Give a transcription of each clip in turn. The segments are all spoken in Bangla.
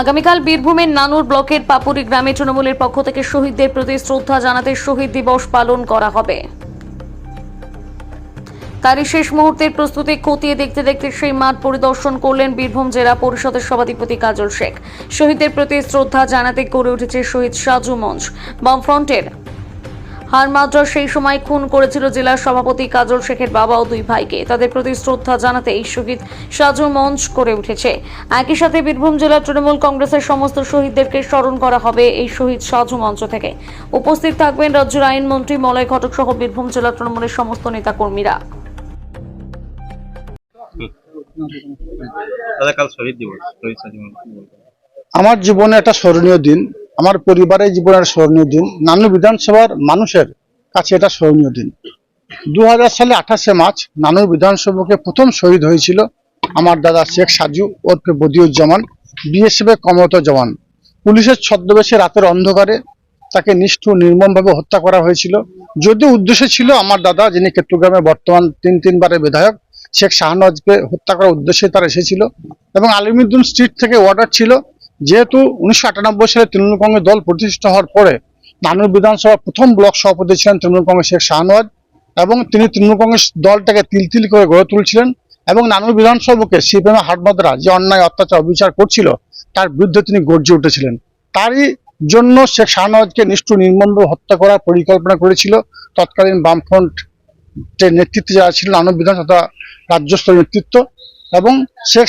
আগামীকাল বীরভূমের নানুর ব্লকের পাপুরি গ্রামে তৃণমূলের পক্ষ থেকে শহীদদের প্রতি শ্রদ্ধা জানাতে শহীদ দিবস পালন করা হবে। তারই শেষ মুহূর্তের প্রস্তুতি খতিয়ে দেখতে দেখতে সেই মাঠ পরিদর্শন করলেন বীরভূম জেলা পরিষদের সভাধিপতি কাজল শেখ। শহীদদের প্রতি শ্রদ্ধা জানাতে গড়ে উঠেছে শহীদ সাজু মঞ্চ। বামফ্রন্টের হারমাদ্রা সেই সময় খুন করেছিল জেলার সভাপতি কাজল শেখের বাবা ও দুই ভাইকে। তাদের প্রতি শ্রদ্ধা জানাতে এই শহীদ সাজু মঞ্চ করে উঠেছে। একই সাথে বীরভূম জেলার তৃণমূল কংগ্রেসের সমস্ত শহীদদেরকে স্মরণ করা হবে এই শহীদ সাজু মঞ্চ থেকে। উপস্থিত থাকবেন রাজ্যের আইনমন্ত্রী মলয় ঘটক সহ বীরভূম জেলা তৃণমূলের সমস্ত নেতাকর্মীরা। আমার জীবনে একটা স্মরণীয় দিন, আমার পরিবারের জীবনের স্মরণীয় দিন, নানু বিধানসভার মানুষের কাছে এটা স্মরণীয় দিন। 2000 সালে 28শে মার্চ নানু বিধানসভাকে প্রথম শহীদ হয়েছিল আমার দাদা শেখ সাজু ওরফে বদিউজ্জামান, বিএসএফ এর কর্মরত জওয়ান। পুলিশের ছদ্মবেশে রাতের অন্ধকারে তাকে নিষ্ঠুর নির্মমভাবে হত্যা করা হয়েছিল। যদিও উদ্দেশ্য ছিল আমার দাদা, যিনি কেতুগ্রামে বর্তমান তিনবারের বিধায়ক, শেখ শাহনওয়াজকে হত্যা করার উদ্দেশ্যে তারা এসেছিল। এবং আলিমুদ্দিন স্ট্রিট থেকে অর্ডার ছিল, যেহেতু 1998 সালে তৃণমূল কংগ্রেস দল প্রতিষ্ঠা হওয়ার পরে নানুর বিধানসভার প্রথম ব্লক সভাপতি ছিলেন তৃণমূল কংগ্রেস শেখ শাহনওয়াজ, এবং তিনি তৃণমূল কংগ্রেস দলটাকে তিল করে গড়ে তুলছিলেন। এবং নানুর বিধানসভাকে সিপিএম হাটমাদ্রা যে অন্যায় অত্যাচার অবিচার করছিল তার বিরুদ্ধে তিনি গর্জে উঠেছিলেন। তারই জন্য শেখ শাহনওয়াজকে নিষ্ঠুর নির্মমভাবে হত্যা করার পরিকল্পনা করেছিল তৎকালীন বামফ্রন্টের নেতৃত্বে যারা ছিল নানুর বিধান তথা রাজ্যস্তরের নেতৃত্ব। এবং শেখ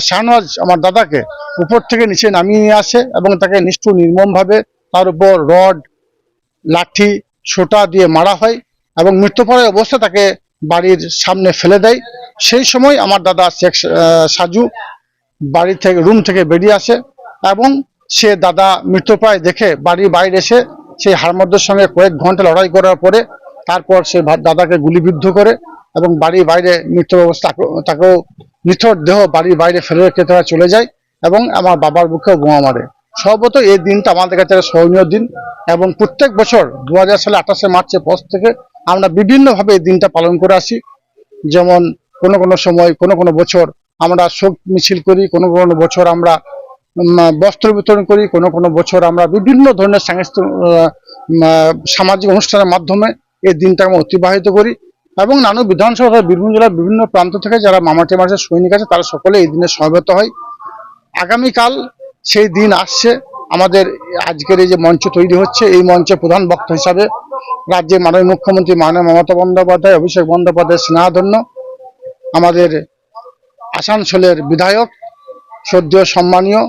শাহনওয়াজ আমার দাদাকে উপর থেকে নিচে নামিয়ে নিয়ে আসে এবং তাকে নিষ্ঠুর নির্মমভাবে তার উপর রড, লাঠি, সোটা দিয়ে মারা হয় এবং মৃত্যুপরের অবস্থায় তাকে বাড়ির সামনে ফেলে দেয়। সেই সময় আমার দাদা শেখ সাজু বাড়ি থেকে রুম থেকে বেরিয়ে আসে এবং সে দাদা মৃত্যুপ্রায় দেখে বাড়ির বাইরে এসে সেই হারমাদ্রার সঙ্গে কয়েক ঘন্টা লড়াই করার পরে তারপর সে দাদাকে গুলিবিদ্ধ করে এবং বাড়ির বাইরে মৃত্যু অবস্থা তাকেও নিথর দেহ বাড়ির বাইরে ফেলে রেখে তারা চলে যায় এবং আমার বাবার বুকেও বোমা মারে। সর্বত এই দিনটা আমাদের কাছে একটা স্মরণীয় দিন এবং প্রত্যেক বছর 2000 সালে 28শে মার্চের পর থেকে আমরা বিভিন্নভাবে এই দিনটা পালন করে আসি। যেমন কোনো সময় কোনো বছর আমরা শোক মিছিল করি, কোনো বছর আমরা বস্ত্র বিতরণ করি, কোনো বছর আমরা বিভিন্ন ধরনের সামাজিক অনুষ্ঠানের মাধ্যমে এই দিনটা আমরা অতিবাহিত করি। এবং নানু বিধানসভা বীরভূম জেলার বিভিন্ন প্রান্ত থেকে যারা মামাটি মাসের সৈনিক আছে তারা সকলে এই দিনে সমবেত হয়। আগামীকাল সেই দিন আসছে। আমাদের আজকের এই যে মঞ্চ তৈরি হচ্ছে, এই মঞ্চে প্রধান বক্তা হিসাবে রাজ্যের মাননীয় মুখ্যমন্ত্রী মাননীয় মমতা বন্দ্যোপাধ্যায়, অভিষেক বন্দ্যোপাধ্যায় স্নেহাধন্য, আমাদের আসানসোলের বিধায়ক শ্রদ্ধেয় সম্মানীয়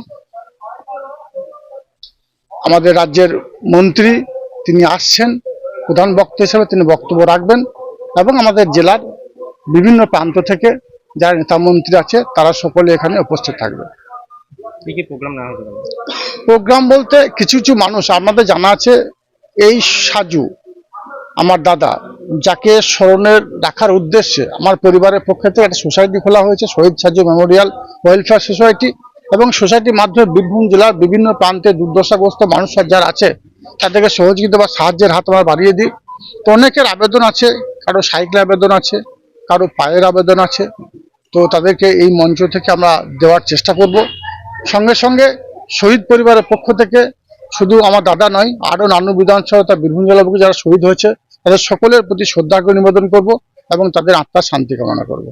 আমাদের রাজ্যের মন্ত্রী তিনি আসছেন, প্রধান বক্তা হিসেবে তিনি বক্তব্য রাখবেন এবং আমাদের জেলার বিভিন্ন প্রান্ত থেকে যারা নেতা মন্ত্রী আছে তারা সকলে এখানে উপস্থিত থাকবে। প্রোগ্রাম বলতে কিছু মানুষ আমাদের জানা আছে, এই সাজু আমার দাদা যাকে স্মরণের রাখার উদ্দেশ্যে আমার পরিবারের পক্ষ থেকে একটা সোসাইটি খোলা হয়েছে, শহীদ সাজু মেমোরিয়াল ওয়েলফেয়ার সোসাইটি। এবং সোসাইটির মাধ্যমে বীরভূম জেলার বিভিন্ন প্রান্তে দুর্দশাগ্রস্ত মানুষ যারা আছে তাদেরকে সহযোগিতা বা সাহায্যের হাত আমরা বাড়িয়ে দিই। তো অনেকের আবেদন আছে, কারো সাইকেলের আবেদন আছে, কারো পায়ের আবেদন আছে, তো তাদেরকে এই মঞ্চ থেকে আমরা দেওয়ার চেষ্টা করব। সঙ্গে সঙ্গে শহীদ পরিবারের পক্ষ থেকে শুধু আমার দাদা নয়, আরও নানু বিধানসভা বীরভূম জেলা যারা শহীদ হয়েছে তাদের সকলের প্রতি শ্রদ্ধা নিবেদন করব এবং তাদের আত্মার শান্তি কামনা করব।